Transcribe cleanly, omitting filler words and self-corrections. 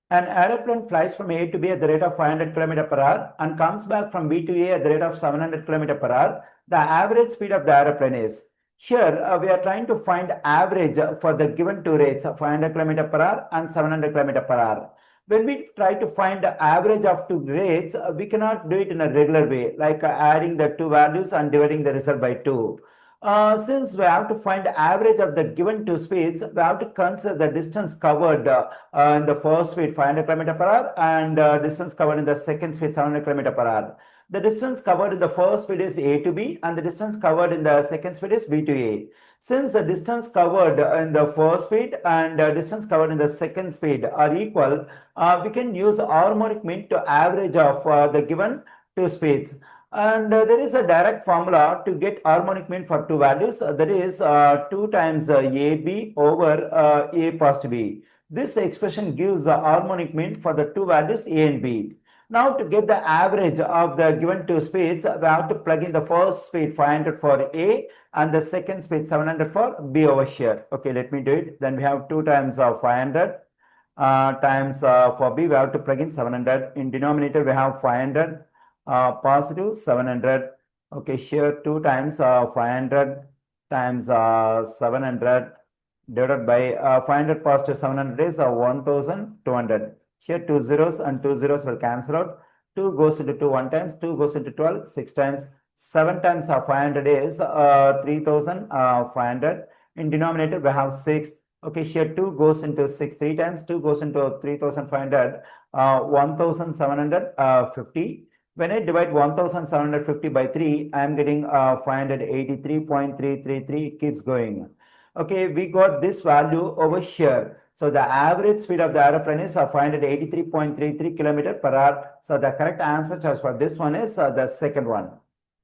An aeroplane flies from A to B at the rate of 500 km per hour and comes back from B to A at the rate of 700 km per hour. The average speed of the aeroplane is. Here, we are trying to find average for the given two rates of 500 km per hour and 700 km per hour. When we try to find the average of two rates, we cannot do it in a regular way, like adding the two values and dividing the result by 2. Since we have to find the average of the given two speeds, we have to consider the distance covered in the first speed 500 km per hour and distance covered in the second speed 700 km per hour. The distance covered in the first speed is A to B and the distance covered in the second speed is B to A. Since the distance covered in the first speed and distance covered in the second speed are equal, we can use harmonic mean to average of the given two speeds. And there is a direct formula to get harmonic mean for two values. That is 2 times AB over A past B. This expression gives the harmonic mean for the two values A and B. Now to get the average of the given two speeds, we have to plug in the first speed 500 for A and the second speed 700 for B over here. Okay, let me do it. Then we have 2 times 500 times for B, we have to plug in 700. In denominator, we have 500 positive 700. Okay, here 2 times 500 times 700 divided by 500 positive 700 is 1200. Here 2 zeros and 2 zeros will cancel out. 2 goes into 2 1 times, 2 goes into 12 6 times, 7 times 500 is 3500. In denominator we have 6. Okay, here 2 goes into 6 3 times, 2 goes into 3500, 1750. When I divide 1750 by 3, I am getting 583.333. It keeps going. Okay, we got this value over here. So the average speed of the aeroplane is 583.33 km per hour. So the correct answer choice for this one is the second one.